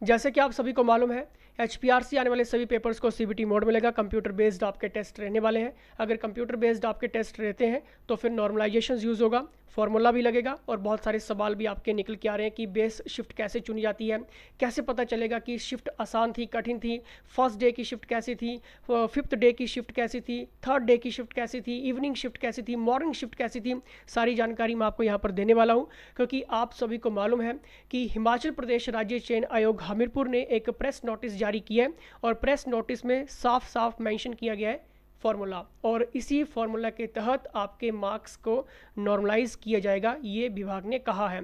जैसे कि आप सभी को मालूम है, एचपीआरसी आने वाले सभी पेपर्स को सीबीटी मोड में लेगा। कंप्यूटर बेस्ड आपके टेस्ट रहने वाले हैं। अगर कंप्यूटर बेस्ड आपके टेस्ट रहते हैं तो फिर नॉर्मलाइजेशन यूज़ होगा, फॉर्मूला भी लगेगा और बहुत सारे सवाल भी आपके निकल के आ रहे हैं कि बेस शिफ्ट कैसे चुनी जाती है, कैसे पता चलेगा कि शिफ्ट आसान थी, कठिन थी, फर्स्ट डे की शिफ्ट कैसी थी, फिफ्थ डे की शिफ्ट कैसी थी, थर्ड डे की शिफ्ट कैसी थी, इवनिंग शिफ्ट कैसी थी, मॉर्निंग शिफ्ट कैसी थी। सारी जानकारी मैं आपको यहाँ पर देने वाला हूँ, क्योंकि आप सभी को मालूम है कि हिमाचल प्रदेश राज्य चयन आयोग हमीरपुर ने एक प्रेस नोटिस जारी किया है और प्रेस नोटिस में साफ साफ मेंशन किया गया है फॉर्मूला, और इसी फॉर्मूला के तहत आपके मार्क्स को नॉर्मलाइज किया जाएगा, ये विभाग ने कहा है।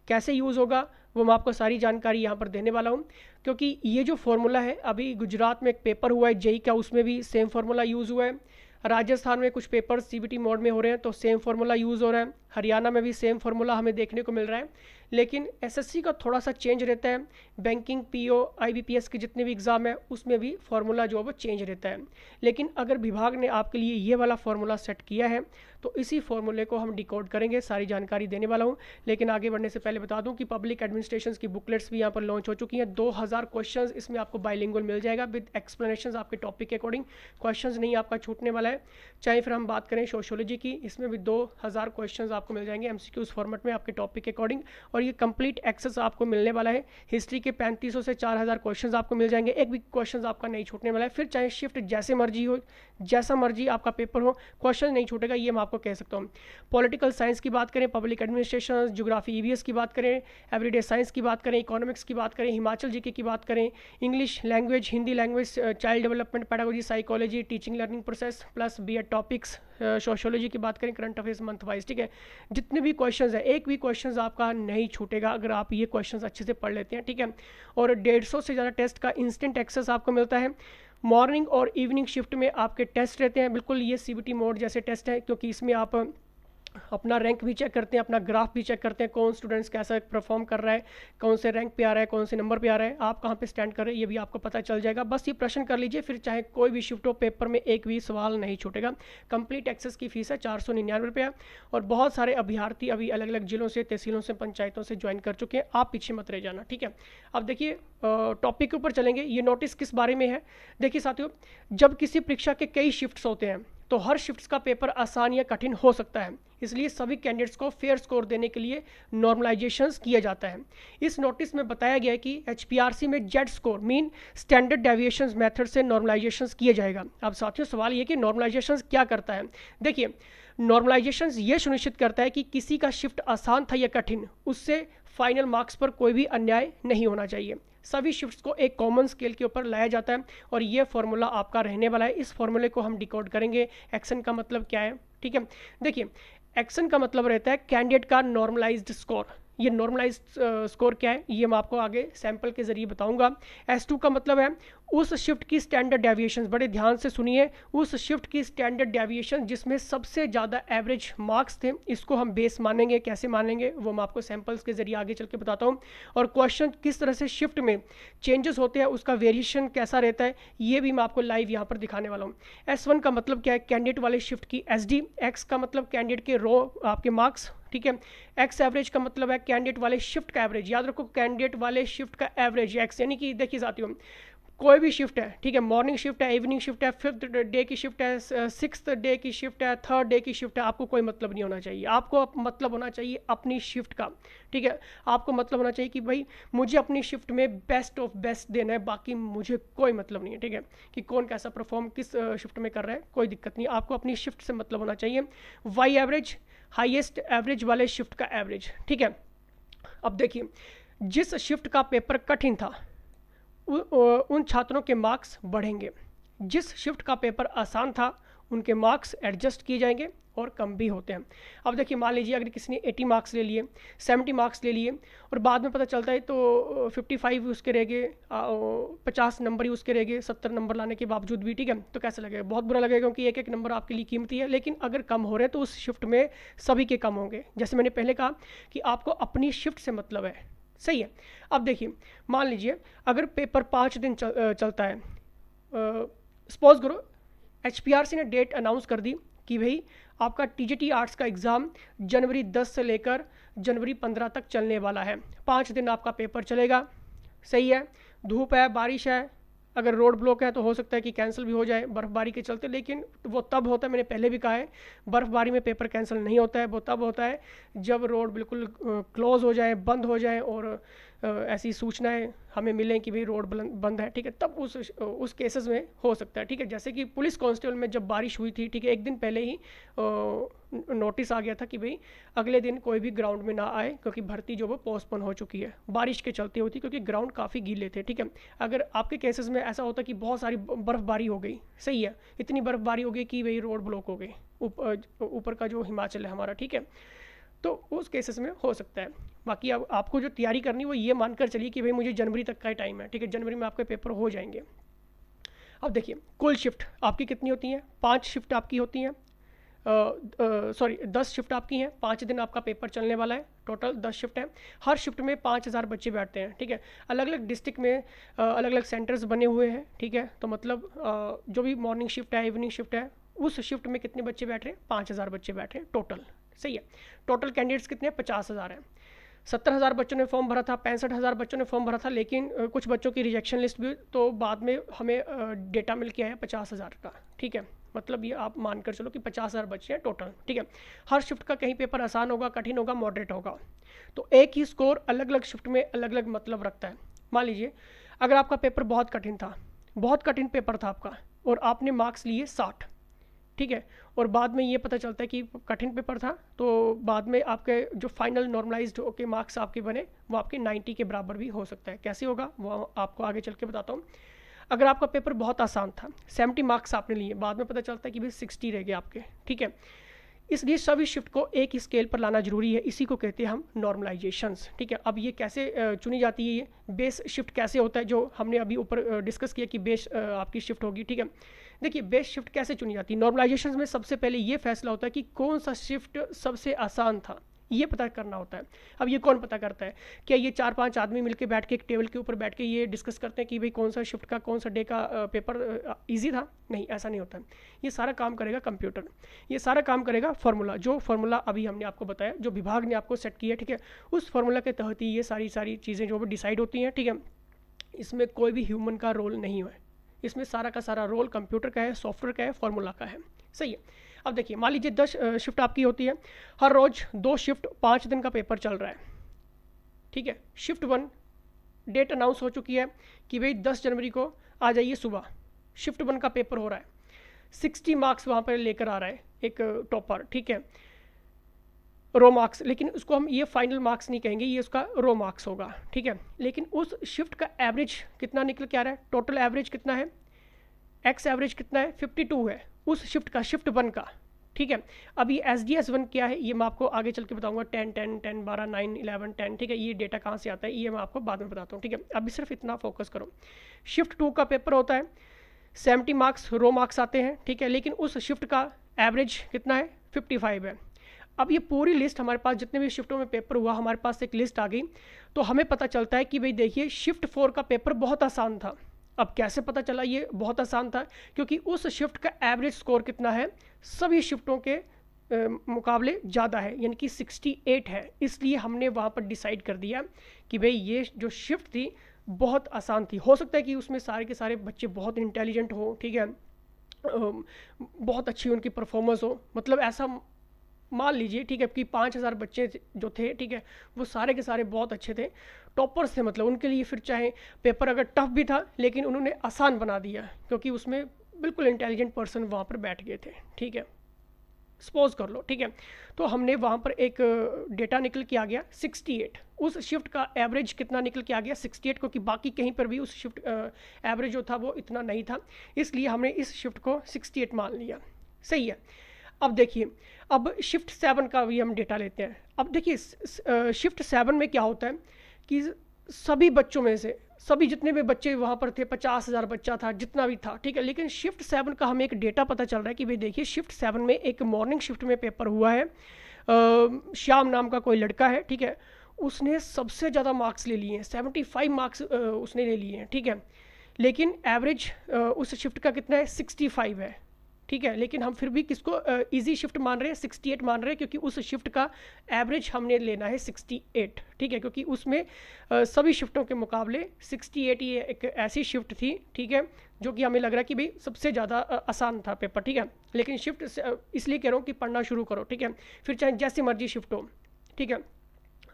कैसे यूज़ होगा वो मैं आपको सारी जानकारी यहाँ पर देने वाला हूँ, क्योंकि ये जो फॉर्मूला है, अभी गुजरात में एक पेपर हुआ है जेई का, उसमें भी सेम फार्मूला यूज़ हुआ है। राजस्थान में कुछ पेपर सीबीटी मोड में हो रहे हैं तो सेम फार्मूला यूज़ हो रहा है। हरियाणा में भी सेम फार्मूला हमें देखने को मिल रहा है, लेकिन एसएससी का थोड़ा सा चेंज रहता है। बैंकिंग, पीओ, आईबीपीएस के जितने भी एग्ज़ाम है उसमें भी फार्मूला जो है वो चेंज रहता है। लेकिन अगर विभाग ने आपके लिए ये वाला फार्मूला सेट किया है तो इसी फार्मूले को हम डिकोड करेंगे, सारी जानकारी देने वाला हूँ। लेकिन आगे बढ़ने से पहले बता दूँ कि पब्लिक एडमिनिस्ट्रेशन की बुकलेट्स भी यहाँ पर लॉन्च हो चुकी हैं। 2000 क्वेश्चन इसमें आपको बाइलिंगुअल मिल जाएगा विद एक्सप्लेनेशन आपके टॉपिक के अकॉर्डिंग। क्वेश्चन नहीं आपका छूटने वाला है। चाहे फिर हम बात करें सोशियोलॉजी की, इसमें भी 2000 क्वेश्चन आपको मिल जाएंगे एमसीक्यूज फॉर्मेट में आपके टॉपिक के अकॉर्डिंग, और ये कंप्लीट एक्सेस आपको मिलने वाला है। हिस्ट्री के 3500 से 4000 क्वेश्चन आपको मिल जाएंगे, एक भी क्वेश्चन आपका नहीं छूटने वाला है। फिर चाहे शिफ्ट जैसे मर्जी हो, जैसा मर्जी आपका पेपर हो, क्वेश्चन नहीं छूटेगा, ये मैं आपको कह सकता हूँ। पॉलिटिकल साइंस की बात करें, पब्लिक एडमिनिस्ट्रेशन, ज्योग्राफी, ईवीएस की बात करें, एवरीडे साइंस की बात करें, इकोनॉमिक्स की बात करें, हिमाचल जीके की बात करें, English language, Hindi language, child development, pedagogy, psychology, teaching learning process plus BEd topics, sociology की बात करें, करंट अफेयर्स मंथ वाइज, ठीक है। जितने भी क्वेश्चंस हैं, एक भी क्वेश्चंस आपका नहीं छूटेगा अगर आप ये क्वेश्चंस अच्छे से पढ़ लेते हैं, ठीक है। और 150 से ज़्यादा टेस्ट का इंस्टेंट एक्सेस आपको मिलता है। मॉर्निंग और इवनिंग शिफ्ट में आपके टेस्ट रहते हैं, बिल्कुल ये सीबीटी मोड जैसे टेस्ट है, क्योंकि इसमें आप अपना रैंक भी चेक करते हैं, अपना ग्राफ भी चेक करते हैं, कौन स्टूडेंट्स कैसा परफॉर्म कर रहा है, कौन से रैंक पे आ रहा है, कौन से नंबर पे आ रहा है, आप कहाँ पे स्टैंड कर रहे हैं, ये भी आपको पता चल जाएगा। बस ये प्रश्न कर लीजिए, फिर चाहे कोई भी शिफ्ट हो, पेपर में एक भी सवाल नहीं छूटेगा। कंप्लीट एक्सेस की फीस है 499 रुपया, और बहुत सारे अभ्यर्थी अभी अलग अलग जिलों से, तहसीलों से, पंचायतों से ज्वाइन कर चुके हैं। आप पीछे मत रह जाना, ठीक है। अब देखिए टॉपिक के ऊपर चलेंगे। ये नोटिस किस बारे में है? देखिए साथियों, जब किसी परीक्षा के कई शिफ्ट्स होते हैं तो हर शिफ्ट्स का पेपर आसान या कठिन हो सकता है, इसलिए सभी कैंडिडेट्स को फेयर स्कोर देने के लिए नॉर्मलाइजेशंस किया जाता है। इस नोटिस में बताया गया है कि एचपीआरसी में Z score mean standard deviations method से नॉर्मलाइजेशंस किया जाएगा। अब साथियों सवाल ये कि नॉर्मलाइजेशंस क्या करता है? देखिए, नॉर्मलाइजेशंस ये सुनिश्चित करता है कि किसी का शिफ्ट आसान था या कठिन, उससे फाइनल मार्क्स पर कोई भी अन्याय नहीं होना चाहिए। सभी शिफ्ट्स को एक कॉमन स्केल के ऊपर लाया जाता है और ये फॉर्मूला आपका रहने वाला है। इस फॉर्मूले को हम डिकोड करेंगे। एक्शन का मतलब क्या है, ठीक है। देखिए, एक्शन का मतलब रहता है कैंडिडेट का नॉर्मलाइज्ड स्कोर। ये नॉर्मलाइज्ड स्कोर क्या है ये मैं आपको आगे सैंपल के जरिए बताऊंगा। S2 का मतलब है उस शिफ्ट की स्टैंडर्ड डेविएशन, बड़े ध्यान से सुनिए, उस शिफ्ट की स्टैंडर्ड डेविएशन जिसमें सबसे ज़्यादा एवरेज मार्क्स थे, इसको हम बेस मानेंगे। कैसे मानेंगे वो मैं आपको सैंपल्स के जरिए आगे चल के बताता हूँ। और क्वेश्चन किस तरह से शिफ्ट में चेंजेस होते हैं, उसका वेरिएशन कैसा रहता है, ये भी मैं आपको लाइव यहाँ पर दिखाने वाला हूँ। S1 का मतलब क्या है? कैंडिडेट वाले शिफ्ट की SD। X का मतलब कैंडिडेट के रो आपके मार्क्स, ठीक है। एक्स एवरेज का मतलब है कैंडिडेट वाले शिफ्ट का एवरेज। याद रखो, कैंडिडेट वाले शिफ्ट का एवरेज एक्स, यानी कि देखिए साथियों, कोई भी शिफ्ट है, ठीक है, मॉर्निंग शिफ्ट है, इवनिंग शिफ्ट है, फिफ्थ डे की शिफ्ट है, सिक्स्थ डे की शिफ्ट है, थर्ड डे की शिफ्ट है, आपको कोई मतलब नहीं होना चाहिए। आपको मतलब होना चाहिए अपनी शिफ्ट का, ठीक है। आपको मतलब होना चाहिए कि भाई मुझे अपनी शिफ्ट में बेस्ट ऑफ बेस्ट देना है, बाकी मुझे कोई मतलब नहीं है, ठीक है, कि कौन कैसा परफॉर्म किस शिफ्ट में कर रहा है, कोई दिक्कत नहीं। आपको अपनी शिफ्ट से मतलब होना चाहिए। वाई एवरेज, हाईएस्ट एवरेज वाले शिफ्ट का एवरेज, ठीक है। अब देखिए, जिस शिफ्ट का पेपर कठिन था उन छात्रों के मार्क्स बढ़ेंगे। जिस शिफ्ट का पेपर आसान था उनके मार्क्स एडजस्ट किए जाएंगे और कम भी होते हैं। अब देखिए, मान लीजिए अगर किसी ने 80 मार्क्स ले लिए, 70 मार्क्स ले लिए और बाद में पता चलता है तो 55 उसके रह गए, 50 नंबर ही उसके रह गए 70 नंबर लाने के बावजूद भी, ठीक है, तो कैसा लगेगा? बहुत बुरा लगेगा, क्योंकि एक एक नंबर आपके लिए कीमती है। लेकिन अगर कम हो रहे हैं तो उस शिफ्ट में सभी के कम होंगे। जैसे मैंने पहले कहा कि आपको अपनी शिफ्ट से मतलब है, सही है। अब देखिए, मान लीजिए अगर पेपर 5 दिन चलता है, सपोज करो एचपीआरसी ने डेट अनाउंस कर दी कि भाई आपका टीजीटी आर्ट्स का एग्ज़ाम जनवरी 10 से लेकर जनवरी 15 तक चलने वाला है। 5 दिन आपका पेपर चलेगा। सही है। धूप है, बारिश है, अगर रोड ब्लॉक है तो हो सकता है कि कैंसिल भी हो जाए बर्फ़बारी के चलते, लेकिन वो तब होता है, मैंने पहले भी कहा है, बर्फ़बारी में पेपर कैंसिल नहीं होता है, वो तब होता है जब रोड बिल्कुल क्लोज़ हो जाए, बंद हो जाए और ऐसी सूचनाएं हमें मिलें कि भाई रोड बंद है, ठीक है, तब उस केसेस में हो सकता है, ठीक है। जैसे कि पुलिस कांस्टेबल में जब बारिश हुई थी, ठीक है, एक दिन पहले ही नोटिस आ गया था कि भाई अगले दिन कोई भी ग्राउंड में ना आए क्योंकि भर्ती जो वो पोस्टपोन हो चुकी है, बारिश के चलते होती, क्योंकि ग्राउंड काफ़ी गीले थे, ठीक है। अगर आपके केसेस में ऐसा होता कि बहुत सारी बर्फ़बारी हो गई, सही है, इतनी बर्फ़बारी हो गई कि भाई रोड ब्लॉक हो गई, ऊपर का जो हिमाचल है हमारा, ठीक है, तो उस केसेस में हो सकता है। बाकी अब आपको जो तैयारी करनी वो ये मानकर चलिए कि भाई मुझे जनवरी तक का टाइम है, ठीक है, जनवरी में आपके पेपर हो जाएंगे। अब देखिए कुल शिफ्ट आपकी कितनी होती हैं, 5 शिफ्ट आपकी होती हैं, सॉरी 10 शिफ्ट आपकी हैं, 5 दिन आपका पेपर चलने वाला है, टोटल 10 शिफ्ट है। हर शिफ्ट में 5000 बच्चे बैठते हैं, ठीक है। अलग अलग डिस्ट्रिक्ट में अलग अलग सेंटर्स बने हुए हैं, ठीक है, तो मतलब जो भी मॉर्निंग शिफ्ट है, इवनिंग शिफ्ट है, उस शिफ्ट में कितने बच्चे बैठ रहे हैं, 5000 बच्चे बैठ रहे हैं टोटल, सही है। टोटल कैंडिडेट्स कितने हैं, 50,000 हैं। 70,000 बच्चों ने फॉर्म भरा था, 65,000 बच्चों ने फॉर्म भरा था, लेकिन कुछ बच्चों की रिजेक्शन लिस्ट भी, तो बाद में हमें डेटा मिल के आया 50,000 का, ठीक है। मतलब ये आप मानकर चलो कि 50,000 बच्चे हैं टोटल, ठीक है। हर शिफ्ट का कहीं पेपर आसान होगा, कठिन होगा, मॉडरेट होगा, तो एक ही स्कोर अलग अलग शिफ्ट में अलग अलग मतलब रखता है। मान लीजिए अगर आपका पेपर बहुत कठिन था, बहुत कठिन पेपर था आपका, और आपने मार्क्स लिए 60, ठीक है, और बाद में ये पता चलता है कि कठिन पेपर था, तो बाद में आपके जो फाइनल नॉर्मलाइज्ड होके मार्क्स आपके बने वो आपके 90 के बराबर भी हो सकता है। कैसे होगा वो आपको आगे चल के बताता हूँ। अगर आपका पेपर बहुत आसान था, 70 मार्क्स आपने लिए, बाद में पता चलता है कि भाई 60 रह गए आपके, ठीक है। इसलिए सभी शिफ्ट को एक ही स्केल पर लाना जरूरी है, इसी को कहते हैं हम नॉर्मलाइजेशंस, ठीक है। अब ये कैसे चुनी जाती है, ये बेस शिफ्ट कैसे होता है, जो हमने अभी ऊपर डिस्कस किया कि बेस आपकी शिफ्ट होगी, ठीक है। देखिए बेस शिफ्ट कैसे चुनी जाती है, नॉर्मलाइजेशन में सबसे पहले ये फैसला होता है कि कौन सा शिफ्ट सबसे आसान था, ये पता करना होता है। अब ये कौन पता करता है, क्या ये 4-5 आदमी मिलकर बैठ के एक टेबल के ऊपर बैठ के ये डिस्कस करते हैं कि भाई कौन सा शिफ्ट का कौन सा डे का पेपर इजी था, नहीं, ऐसा नहीं होता है। ये सारा काम करेगा कंप्यूटर, ये सारा काम करेगा फार्मूला, जो फार्मूला अभी हमने आपको बताया, जो विभाग ने आपको सेट किया, ठीक है, उस फार्मूला के तहत ही ये सारी चीज़ें जो भी डिसाइड होती हैं, ठीक है। इसमें कोई भी ह्यूमन का रोल नहीं है, इसमें सारा का सारा रोल कंप्यूटर का है, सॉफ्टवेयर का है, फार्मूला का है, सही है। अब देखिए मान लीजिए 10 शिफ्ट आपकी होती है, हर रोज़ 2 शिफ्ट, 5 दिन का पेपर चल रहा है, ठीक है। शिफ्ट 1 डेट अनाउंस हो चुकी है कि भाई 10 जनवरी को आ जाइए सुबह, शिफ्ट 1 का पेपर हो रहा है, 60 मार्क्स वहाँ पर लेकर आ रहा है एक टॉपर, ठीक है, रो मार्क्स, लेकिन उसको हम ये फाइनल मार्क्स नहीं कहेंगे, ये उसका रो मार्क्स होगा, ठीक है। लेकिन उस शिफ्ट का एवरेज कितना निकल के आ रहा है, टोटल एवरेज कितना है, एक्स एवरेज कितना है, 52 है उस शिफ्ट का, शिफ्ट 1 का, ठीक है। अब ये SDS1 क्या है ये मैं आपको आगे चल के बताऊंगा, 10 10 10 12 9 11 10, ठीक है। ये डेटा कहाँ से आता है ये मैं आपको बाद में बताता हूँ, ठीक है। अभी सिर्फ इतना फोकस करो। शिफ्ट 2 का पेपर होता है, 70 मार्क्स रो मार्क्स आते हैं, ठीक है, लेकिन उस शिफ्ट का एवरेज कितना है, 55 है। अब ये पूरी लिस्ट हमारे पास जितने भी शिफ्टों में पेपर हुआ, हमारे पास एक लिस्ट आ गई, तो हमें पता चलता है कि भाई देखिए शिफ्ट 4 का पेपर बहुत आसान था। अब कैसे पता चला ये बहुत आसान था, क्योंकि उस शिफ्ट का एवरेज स्कोर कितना है, सभी शिफ्टों के मुकाबले ज़्यादा है, यानी कि 68 है। इसलिए हमने वहाँ पर डिसाइड कर दिया कि भाई ये जो शिफ्ट थी बहुत आसान थी। हो सकता है कि उसमें सारे के सारे बच्चे बहुत इंटेलिजेंट हो, ठीक है, बहुत अच्छी उनकी परफॉर्मेंस हो, मतलब ऐसा मान लीजिए, ठीक है, कि 5000 बच्चे जो थे, ठीक है, वो सारे के सारे बहुत अच्छे थे, टॉपर्स थे, मतलब उनके लिए फिर चाहे पेपर अगर टफ भी था लेकिन उन्होंने आसान बना दिया क्योंकि उसमें बिल्कुल इंटेलिजेंट पर्सन वहाँ पर बैठ गए थे, ठीक है, सपोज कर लो, ठीक है। तो हमने वहाँ पर एक डेटा निकल के आ गया 68, उस शिफ्ट का एवरेज कितना निकल के आ गया 68, क्योंकि बाकी कहीं पर भी उस शिफ्ट एवरेज जो था वो इतना नहीं था, इसलिए हमने इस शिफ्ट को 68 मान लिया, सही है। अब देखिए अब शिफ्ट 7 का भी हम डेटा लेते हैं। अब देखिए शिफ्ट 7 में क्या होता है कि सभी बच्चों में से सभी जितने भी बच्चे वहाँ पर थे, 50,000 बच्चा था, जितना भी था, ठीक है, लेकिन शिफ्ट 7 का हमें एक डेटा पता चल रहा है कि भाई देखिए शिफ्ट 7 में एक मॉर्निंग शिफ्ट में पेपर हुआ है, श्याम नाम का कोई लड़का है, ठीक है, उसने सबसे ज़्यादा मार्क्स ले लिए हैं, 75 मार्क्स उसने ले लिए हैं, ठीक है, लेकिन एवरेज उस शिफ्ट का कितना है, 65 है, ठीक है, लेकिन हम फिर भी किसको इजी शिफ्ट मान रहे हैं, 68 मान रहे हैं, क्योंकि उस शिफ्ट का एवरेज हमने लेना है 68, ठीक है, क्योंकि उसमें सभी शिफ्टों के मुकाबले 68 ये एक ऐसी शिफ्ट थी, ठीक है, जो कि हमें लग रहा है कि भाई सबसे ज़्यादा आसान था पेपर, ठीक है। लेकिन शिफ्ट इसलिए कह रहा हूँ कि पढ़ना शुरू करो, ठीक है, फिर चाहे जैसी मर्जी शिफ्ट हो, ठीक है,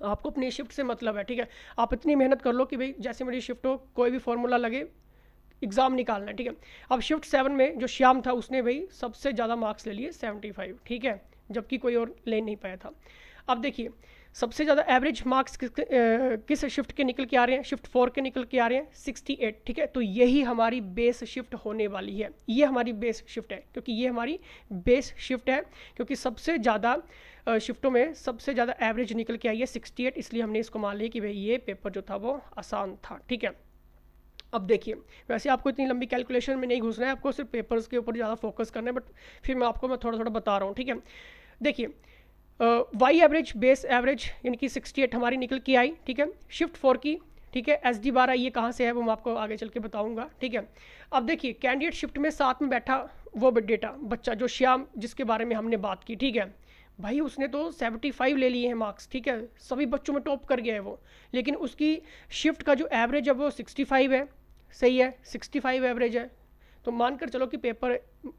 आपको अपनी शिफ्ट से मतलब है, ठीक है, आप इतनी मेहनत कर लो कि भाई जैसे मर्जी शिफ्ट हो, कोई भी फॉर्मूला लगे, एग्ज़ाम निकालना है, ठीक है। अब शिफ्ट 7 में जो श्याम था उसने भाई सबसे ज़्यादा मार्क्स ले लिए 75, ठीक है, जबकि कोई और ले नहीं पाया था। अब देखिए सबसे ज़्यादा एवरेज मार्क्स किस शिफ्ट के निकल के आ रहे हैं, शिफ्ट 4 के निकल के आ रहे हैं 68, ठीक है। तो यही हमारी बेस शिफ्ट होने वाली है, ये हमारी बेस शिफ्ट है, क्योंकि ये हमारी बेस शिफ्ट है, क्योंकि सबसे ज़्यादा शिफ्टों में सबसे ज़्यादा एवरेज निकल के आई है 68, इसलिए हमने इसको मान लिया कि भाई ये पेपर जो था वो आसान था, ठीक है। अब देखिए वैसे आपको इतनी लंबी कैलकुलेशन में नहीं घुसना है, आपको सिर्फ पेपर्स के ऊपर ज़्यादा फोकस करना है, बट फिर मैं थोड़ा थोड़ा बता रहा हूँ, ठीक है। देखिए वाई एवरेज बेस एवरेज यानी कि 68 हमारी निकल के आई, ठीक है, शिफ्ट 4 की, ठीक है, SD12 ये कहाँ से है वो मैं आपको आगे चल के बताऊंगा, ठीक है। अब देखिए कैंडिडेट शिफ्ट में साथ में बैठा वो डेटा बच्चा जो श्याम जिसके बारे में हमने बात की, ठीक है, भाई उसने तो 75 ले लिए हैं मार्क्स, ठीक है, सभी बच्चों में टॉप कर गया है वो, लेकिन उसकी शिफ्ट का जो एवरेज है वो 65 है, सही है, 65 एवरेज है, तो मानकर चलो कि पेपर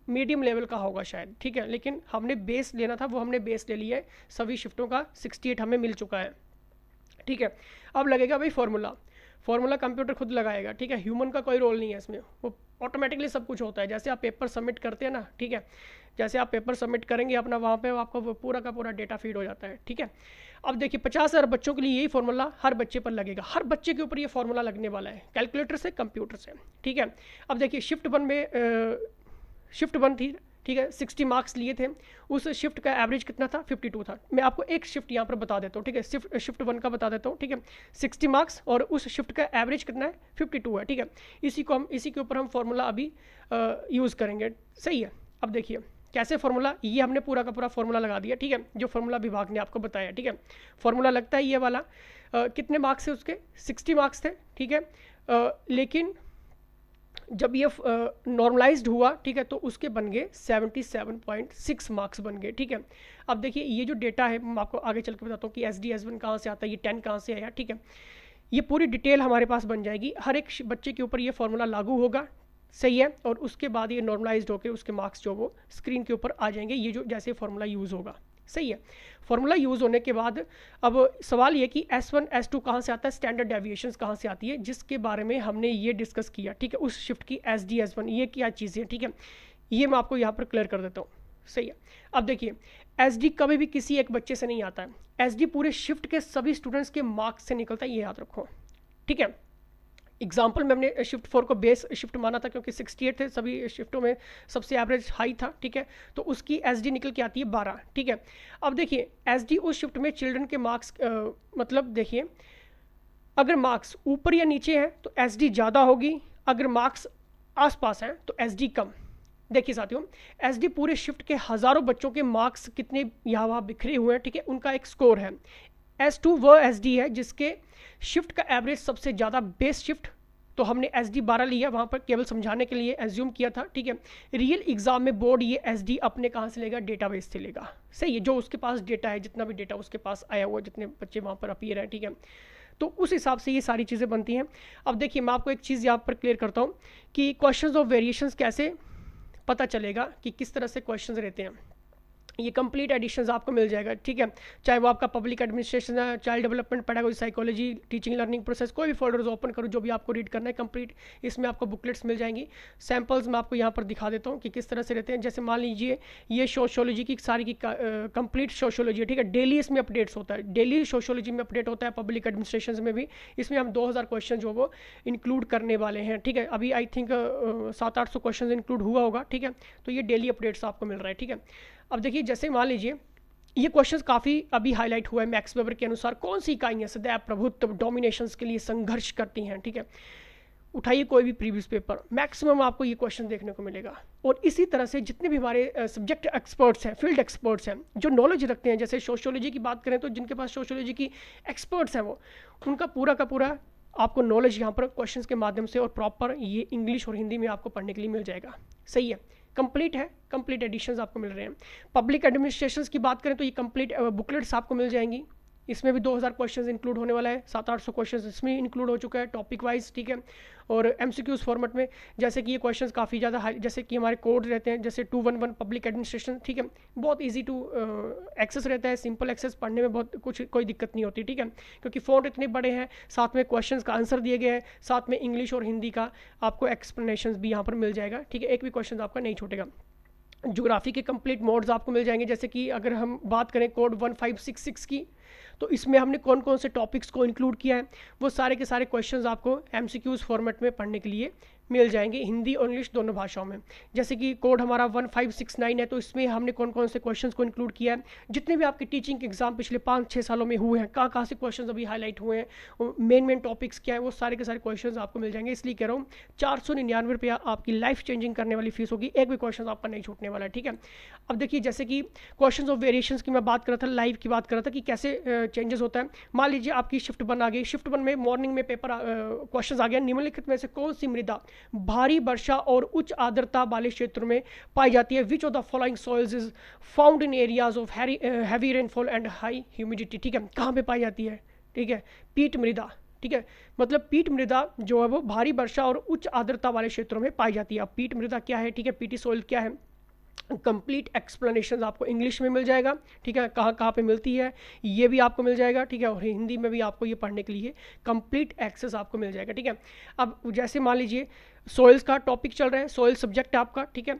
मीडियम लेवल का होगा शायद, ठीक है, लेकिन हमने बेस लेना था, वो हमने बेस ले लिया है, सभी शिफ्टों का 68 हमें मिल चुका है, ठीक है। अब लगेगा भाई फार्मूला कंप्यूटर खुद लगाएगा, ठीक है, ह्यूमन का कोई रोल नहीं है इसमें, वो ऑटोमेटिकली सब कुछ होता है। जैसे आप पेपर सबमिट करते हैं ना, ठीक है, जैसे आप पेपर सबमिट करेंगे अपना, वहाँ पे आपका वो पूरा का पूरा डेटा फीड हो जाता है, ठीक है। अब देखिए 50,000 बच्चों के लिए यही फार्मूला हर बच्चे पर लगेगा, हर बच्चे के ऊपर ये फार्मूला लगने वाला है, कैलकुलेटर से कंप्यूटर से, ठीक है। अब देखिए शिफ्ट 1 थी, ठीक है, 60 मार्क्स लिए थे, उस शिफ्ट का एवरेज कितना था, 52 था। मैं आपको एक शिफ्ट यहाँ पर बता देता हूँ, ठीक है, शिफ्ट 1 का बता देता हूँ, ठीक है, 60 मार्क्स और उस शिफ्ट का एवरेज कितना है, 52 है, ठीक है। इसी के ऊपर हम फार्मूला अभी यूज़ करेंगे, सही है। अब देखिए कैसे फार्मूला, ये हमने पूरा का पूरा फार्मूला लगा दिया, ठीक है, जो फार्मूला विभाग ने आपको बताया, ठीक है। फार्मूला लगता है ये वाला, कितने मार्क्स है उसके, 60 मार्क्स थे, ठीक है, लेकिन जब ये नॉर्मलाइज्ड हुआ, ठीक है, तो उसके बन गए 77.6 मार्क्स बन गए, ठीक है। अब देखिए ये जो डेटा है मैं आपको आगे चल के बताता हूँ कि SD-S1 कहाँ से आता है, ये 10 कहाँ से आया, ठीक है, ये पूरी डिटेल हमारे पास बन जाएगी, हर एक बच्चे के ऊपर ये फार्मूला लागू होगा, सही है, और उसके बाद ये नॉर्मलाइज्ड होकर उसके मार्क्स जो वो स्क्रीन के ऊपर आ जाएंगे, ये जो जैसे फार्मूला यूज़ होगा, सही है। फार्मूला यूज़ होने के बाद अब सवाल ये कि S1 S2 कहाँ से आता है, स्टैंडर्ड डेविएशंस कहाँ से आती है, जिसके बारे में हमने ये डिस्कस किया, ठीक है, उस शिफ्ट की SD-S1 ये क्या चीज़ें, ठीक है, ये मैं आपको यहाँ पर क्लियर कर देता हूँ, सही है। अब देखिए SD कभी भी किसी एक बच्चे से नहीं आता है, SD पूरे शिफ्ट के सभी स्टूडेंट्स के मार्क्स से निकलता है, ये याद रखो, ठीक है। एग्जाम्पल में हमने शिफ्ट 4 को बेस शिफ्ट माना था, क्योंकि 68 थे सभी शिफ्टों में, सबसे एवरेज हाई था, ठीक है, तो उसकी SD निकल के आती है 12, ठीक है। अब देखिए SD उस शिफ्ट में चिल्ड्रन के मार्क्स मतलब देखिए अगर मार्क्स ऊपर या नीचे हैं तो SD ज़्यादा होगी, अगर मार्क्स आसपास हैं तो SD कम। देखिए साथियों SD पूरे शिफ्ट के हज़ारों बच्चों के मार्क्स कितने यहाँ वहाँ बिखरे हुए हैं, ठीक है, उनका एक स्कोर है। S2 वह SD है जिसके शिफ्ट का एवरेज सबसे ज़्यादा बेस शिफ्ट, तो हमने SD-12 लिया वहाँ पर केवल समझाने के लिए एज्यूम किया था, ठीक है। रियल एग्जाम में बोर्ड ये SD अपने कहाँ से लेगा, डेटाबेस से लेगा, सही है, जो उसके पास डेटा है, जितना भी डेटा उसके पास आया हुआ, जितने बच्चे वहाँ पर अपीयर हैं, ठीक है, तो उस हिसाब से ये सारी चीज़ें बनती हैं। अब देखिए मैं आपको एक चीज़ यहाँ पर क्लियर करता हूँ कि क्वेश्चंस ऑफ वेरिएशंस कैसे पता चलेगा कि किस तरह से क्वेश्चंस रहते हैं। ये कंप्लीट एडिशंस आपको मिल जाएगा, ठीक है, चाहे वो आपका पब्लिक एडमिनिस्ट्रेशन है, child development, pedagogy, psychology, teaching learning process, कोई भी फोल्डर्स ओपन करो जो भी आपको रीड करना है कंप्लीट, इसमें आपको बुकलेट्स मिल जाएंगी। सैम्पल्स मैं आपको यहाँ पर दिखा देता हूँ कि किस तरह से रहते हैं। जैसे मान लीजिए ये सोशियोलॉजी की सारी की कंप्लीट सोशियोलॉजी है, ठीक है, डेली इसमें अपडेट्स होता है, डेली सोशियोलॉजी में अपडेट होता है, पब्लिक एडमिनिस्ट्रेशन में भी, इसमें हम 2000 क्वेश्चन जो वो इंक्लूड करने वाले हैं, ठीक है, अभी आई थिंक 700-800 क्वेश्चन इंक्लूड हुआ होगा, ठीक है, तो ये डेली अपडेट्स आपको मिल रहा है, ठीक है। अब देखिए जैसे मान लीजिए ये क्वेश्चंस काफ़ी अभी हाईलाइट हुआ है, मैक्स वेबर के अनुसार कौन सी इकाइयाँ सदैव प्रभुत्व डोमिनेशंस के लिए संघर्ष करती हैं, ठीक है, उठाइए कोई भी प्रीवियस पेपर, मैक्सिमम आपको ये क्वेश्चन देखने को मिलेगा। और इसी तरह से जितने भी हमारे सब्जेक्ट एक्सपर्ट्स हैं, फील्ड एक्सपर्ट्स हैं, जो नॉलेज रखते हैं, जैसे सोशियोलॉजी की बात करें तो जिनके पास सोशियोलॉजी की एक्सपर्ट्स हैं वो, उनका पूरा का पूरा आपको नॉलेज यहाँ पर क्वेश्चंस के माध्यम से और प्रॉपर ये इंग्लिश और हिंदी में आपको पढ़ने के लिए मिल जाएगा, सही है। कंप्लीट है, कंप्लीट एडिशंस आपको मिल रहे हैं। पब्लिक एडमिनिस्ट्रेशंस की बात करें तो ये कंप्लीट बुकलेट्स आपको मिल जाएंगी। इसमें भी 2000 क्वेश्चंस इंक्लूड होने वाला है, 700-800 क्वेश्चंस इसमें इंक्लूड हो चुका है टॉपिक वाइज, ठीक है। और एमसीक्यूज फॉर्मेट में, जैसे कि ये क्वेश्चंस काफ़ी ज़्यादा हाई, जैसे कि हमारे कोड रहते हैं, जैसे 211 पब्लिक एडमिनिस्ट्रेशन, ठीक है, बहुत इजी टू एक्सेस रहता है, सिंपल एक्सेस, पढ़ने में बहुत कुछ कोई दिक्कत नहीं होती, ठीक है, क्योंकि फ़ॉन्ट इतने बड़े हैं, साथ में क्वेश्चंस का आंसर दिए गए हैं, साथ में इंग्लिश और हिंदी का आपको एक्सप्लेनेशन भी यहाँ पर मिल जाएगा, ठीक है, एक भी क्वेश्चन आपका नहीं छूटेगा। ज्योग्राफी के कंप्लीट मोड्स आपको मिल जाएंगे, जैसे कि अगर हम बात करें कोड 1566 की, तो इसमें हमने कौन कौन से टॉपिक्स को इंक्लूड किया है, वो सारे के सारे क्वेश्चंस आपको एमसीक्यूज फॉर्मेट में पढ़ने के लिए मिल जाएंगे, हिंदी और इंग्लिश दोनों भाषाओं में। जैसे कि कोड हमारा 1569 है, तो इसमें हमने कौन कौन से क्वेश्चंस को इंक्लूड किया है, जितने भी आपके टीचिंग एग्जाम पिछले 5-6 सालों में हुए हैं, कहाँ कहाँ से क्वेश्चंस अभी हाईलाइट हुए हैं, मेन टॉपिक्स क्या है, वो सारे के सारे क्वेश्चंस आपको मिल जाएंगे। इसलिए कह रहा हूँ 499 रुपया आपकी लाइफ चेंजिंग करने वाली फीस होगी, एक भी क्वेश्चन आपका नहीं छूटने वाला है, ठीक है। अब देखिए, जैसे कि क्वेश्चन ऑफ वेरिएशंस की मैं बात कर रहा था, लाइव की बात कर रहा था कि कैसे चेंजेस होता है। मान लीजिए आपकी शिफ्ट 1 आ गई, शिफ्ट 1 में मॉर्निंग में पेपर क्वेश्चन आ गया, निम्नलिखित में से कौन सी मृदा भारी वर्षा और उच्च आर्द्रता वाले क्षेत्रों में पाई जाती है, which of the following soils is found in areas of heavy rainfall and high humidity, ठीक है, कहाँ पे पाई जाती है, ठीक है, पीट मृदा, ठीक है, मतलब पीट मृदा जो है वो भारी वर्षा और उच्च आर्द्रता वाले क्षेत्रों में पाई जाती है। अब पीट मृदा क्या है, ठीक है, पीटी सॉइल क्या है, कंप्लीट एक्सप्लेनेशन आपको इंग्लिश में मिल जाएगा, ठीक है, कहाँ कहाँ पे मिलती है ये भी आपको मिल जाएगा, ठीक है, और हिंदी में भी आपको ये पढ़ने के लिए कंप्लीट एक्सेस आपको मिल जाएगा, ठीक है। अब जैसे मान लीजिए सोइल्स का टॉपिक चल रहा है, सोइल सब्जेक्ट है आपका, ठीक है,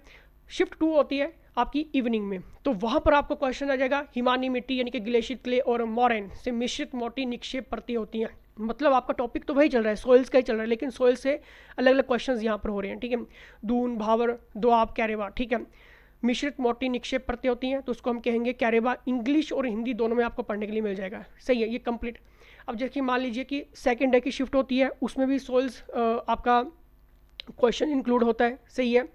शिफ्ट 2 होती है आपकी इवनिंग में, तो वहाँ पर आपको क्वेश्चन आ जाएगा, हिमानी मिट्टी यानी कि ग्लेशियर क्ले और मोरेन से मिश्रित मोटी निक्षेप परतें होती हैं। मतलब आपका टॉपिक तो वही चल रहा है, सोइल्स का ही चल रहा है, लेकिन सोइल से अलग अलग क्वेश्चंस यहाँ पर हो रहे हैं, ठीक है। दून, भावर, दोआब, कैरेवा, ठीक है, मिश्रित मोटी निक्षेप परतें होती हैं, तो उसको हम कहेंगे कैरेबा। इंग्लिश और हिंदी दोनों में आपको पढ़ने के लिए मिल जाएगा, सही है, ये कंप्लीट। अब जैसे मान लीजिए कि सेकंड डे की शिफ्ट होती है, उसमें भी सोइल्स आपका क्वेश्चन इंक्लूड होता है, सही है।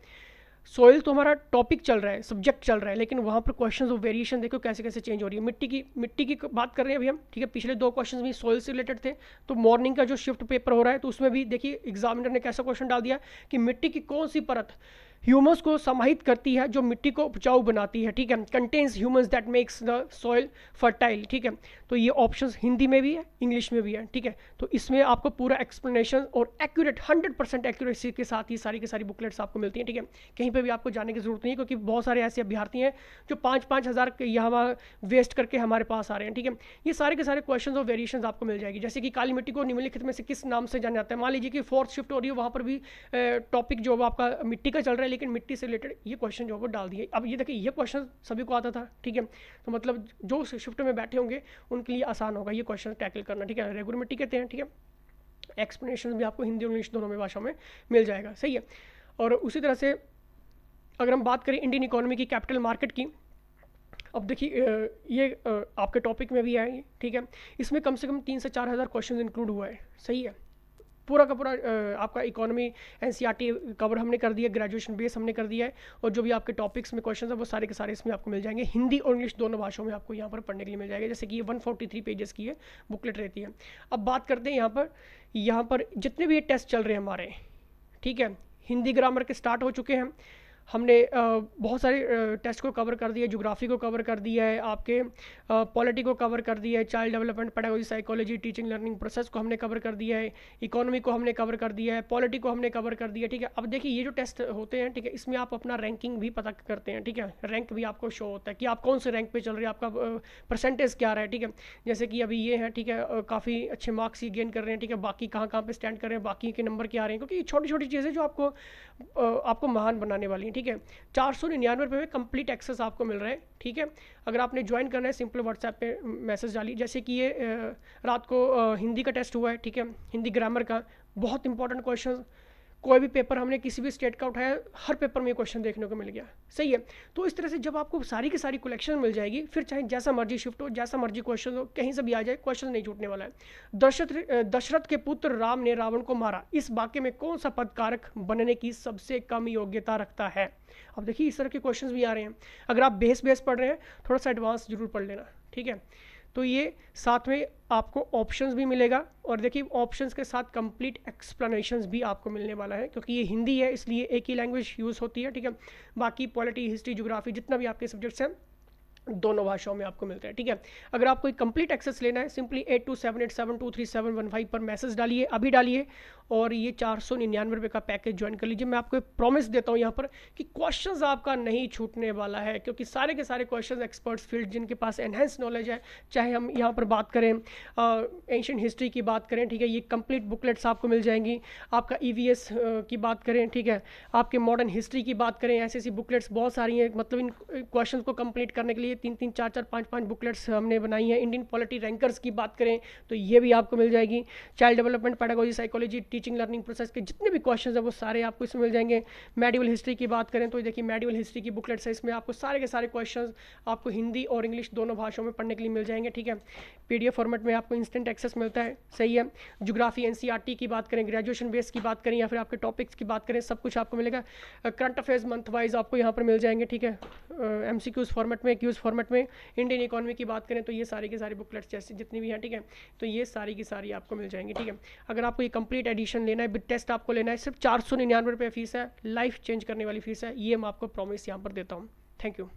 सोइल तो हमारा टॉपिक चल रहा है, सब्जेक्ट चल रहा है, लेकिन वहाँ पर क्वेश्चंस ऑफ वेरिएशन देखो कैसे कैसे चेंज हो रही है। मिट्टी की बात कर रहे हैं अभी हम, ठीक है, पिछले 2 क्वेश्चंस भी सोइल से रिलेटेड थे, तो मॉर्निंग का जो शिफ्ट पेपर हो रहा है तो उसमें भी देखिए एग्जामिनर ने कैसा क्वेश्चन डाल दिया कि मिट्टी की कौन सी परत ह्यूमस को समाहित करती है जो मिट्टी को उपजाऊ बनाती है, ठीक है, contains humus that makes the soil fertile, ठीक है। तो ये ऑप्शंस हिंदी में भी है, इंग्लिश में भी है, ठीक है। तो इसमें आपको पूरा एक्सप्लेनेशन और एक्यूरेट 100% एक्यूरेसी के साथ ही सारी की सारी बुकलेट्स आपको मिलती हैं, ठीक है। कहीं पे भी आपको जाने की जरूरत नहीं है, क्योंकि बहुत सारे ऐसे अभ्यर्थी हैं जो 5-5 हज़ार यहाँ वेस्ट करके हमारे पास आ रहे हैं, ठीक है। ये सारे के सारे क्वेश्चन और वेरिएशन आपको मिल जाएगी। जैसे कि काली मिट्टी को निम्नलिखित में से किस नाम से जाना जाता है, मान लीजिए कि 4th शिफ्ट हो रही है, वहाँ पर भी टॉपिक जो आपका मिट्टी का चल रहा है, लेकिन मिट्टी से रिलेटेड ये क्वेश्चन जो है वो डाल दिए। अब ये देखिए, ये क्वेश्चन सभी को आता था, ठीक है, तो मतलब जो शिफ्ट में बैठे होंगे उनके लिए आसान होगा ये क्वेश्चन टैकल करना, ठीक है। रेगुलर मिट्टी कहते हैं, ठीक है। एक्सप्लेनेशन भी आपको हिंदी और इंग्लिश दोनों में भाषा में मिल जाएगा, सही है। और उसी तरह से अगर हम बात करें इंडियन इकोनॉमी की कैपिटल मार्केट की, अब देखिए ये आपके टॉपिक में भी है, ठीक है, इसमें कम से कम 3 से 4 हज़ार क्वेश्चन इंक्लूड हुआ है, सही है। पूरा का पूरा आपका इकोनॉमी एनसीईआरटी कवर हमने कर दिया, ग्रेजुएशन बेस हमने कर दिया है, और जो भी आपके टॉपिक्स में क्वेश्चन है वो सारे के सारे इसमें आपको मिल जाएंगे, हिंदी और इंग्लिश दोनों भाषाओं में आपको यहाँ पर पढ़ने के लिए मिल जाएगा। जैसे कि ये 143 पेजेस की है बुकलेट रहती है। अब बात करते हैं यहाँ पर जितने भी ये टेस्ट चल रहे हैं हमारे, ठीक है, हिंदी ग्रामर के स्टार्ट हो चुके हैं, हमने बहुत सारे टेस्ट को कवर कर दिया, ज्योग्राफी को कवर कर दिया है, आपके पॉलिटी को कवर कर दिया है, child development, pedagogy, psychology, teaching learning process को हमने कवर कर दिया है, इकोनॉमी को हमने कवर कर दिया है, पॉलिटी को हमने कवर कर दिया, ठीक है। अब देखिए ये जो टेस्ट होते हैं, ठीक है, इसमें आप अपना रैंकिंग भी पता करते हैं, ठीक है, रैंक भी आपको शो होता है कि आप कौन से रैंक पे चल रहे हैं, आपका परसेंटेज क्या रहा है, ठीक है। जैसे कि अभी ये है, ठीक है, काफ़ी अच्छे मार्क्स ही गेन कर रहे हैं, ठीक है, बाकी कहाँ कहाँ पे स्टैंड कर रहे हैं, बाकी के नंबर क्या आ रहे हैं, क्योंकि छोटी छोटी चीज़ें जो आपको महान बनाने वाली हैं, ठीक है। 499 रुपये में कंप्लीट एक्सेस आपको मिल रहा है, ठीक है। अगर आपने ज्वाइन करना है सिंपल व्हाट्सएप पे मैसेज डालिए। जैसे कि ये रात को हिंदी का टेस्ट हुआ है, ठीक है, हिंदी ग्रामर का, बहुत इंपॉर्टेंट क्वेश्चन, कोई भी पेपर हमने किसी भी स्टेट का उठाया, हर पेपर में ये क्वेश्चन देखने को मिल गया, सही है। तो इस तरह से जब आपको सारी की सारी कलेक्शन मिल जाएगी, फिर चाहे जैसा मर्जी शिफ्ट हो, जैसा मर्जी क्वेश्चन हो, कहीं से भी आ जाए, क्वेश्चन नहीं छूटने वाला है। दशरथ के पुत्र राम ने रावण को मारा, इस वाक्य में कौन सा पद कारक बनने की सबसे कम योग्यता रखता है। अब देखिए इस तरह के क्वेश्चंस भी आ रहे हैं। अगर आप बेस पढ़ रहे हैं, थोड़ा सा एडवांस जरूर पढ़ लेना, ठीक है। तो ये साथ में आपको ऑप्शंस भी मिलेगा, और देखिए ऑप्शंस के साथ कंप्लीट एक्सप्लेनेशंस भी आपको मिलने वाला है, क्योंकि ये हिंदी है इसलिए एक ही लैंग्वेज यूज़ होती है, ठीक है। बाकी पॉलिटी, हिस्ट्री, ज्योग्राफी जितना भी आपके सब्जेक्ट्स हैं दोनों भाषाओं में आपको मिलता है, ठीक है। अगर आपको कंप्लीट एक्सेस लेना है सिंपली 8278723715 पर मैसेज डालिए, अभी डालिए, और ये 499 का पैकेज ज्वाइन कर लीजिए। मैं आपको एक प्रॉमिस देता हूँ यहाँ पर कि क्वेश्चंस आपका नहीं छूटने वाला है, क्योंकि सारे के सारे क्वेश्चंस एक्सपर्ट्स फील्ड जिनके पास एनहेंस नॉलेज है, चाहे हम यहाँ पर बात करें एंशिएंट हिस्ट्री की बात करें, ठीक है, ये कंप्लीट बुकलेट्स आपको मिल जाएंगी। आपका EVS की बात करें, ठीक है, आपके मॉडर्न हिस्ट्री की बात करें, ऐसी बुकलेट्स बहुत सारी हैं। मतलब इन क्वेश्चन को कंप्लीट करने के लिए 3-3, 4-4, 5-5 बुकलेट्स हमने बनाई हैं। इंडियन पॉलिटी रैंकर्स की बात करें तो ये भी आपको मिल जाएगी। Child development, pedagogy, psychology, teaching learning process के जितने भी क्वेश्चंस हैं वो सारे आपको इसमें मिल जाएंगे। मेडिवल हिस्ट्री की बात करें तो देखिए मेडिवल हिस्ट्री की बुकलेट्स है, इसमें आपको सारे के सारे क्वेश्चंस आपको हिंदी और इंग्लिश दोनों भाषाओं में पढ़ने के लिए मिल जाएंगे, ठीक है। PDF फॉर्मेट में आपको इंस्टेंट एक्सेस मिलता है, सही है। ज्योग्राफी NCERT की बात करें, ग्रेजुएशन बेस की बात करें, या फिर आपके टॉपिक्स की बात करें, सब कुछ आपको मिलेगा। करंट अफेयर्स मंथ वाइज आपको यहाँ पर मिल जाएंगे, ठीक है। MCQs फॉर्मेट में, क्यूज फॉर्मेट में। इंडियन इकोनॉमी की बात करें तो ये सारी की सारी बुकलेट्स जैसे जितनी भी हैं, ठीक है, तो ये सारी की सारी आपको मिल जाएंगी, ठीक है। अगर आपको ये कंप्लीट एडिशन लेना है, विद टेस्ट आपको लेना है, सिर्फ 499 रुपये फीस है, लाइफ चेंज करने वाली फीस है, ये मैं आपको प्रॉमिस यहाँ पर देता हूँ। Thank you.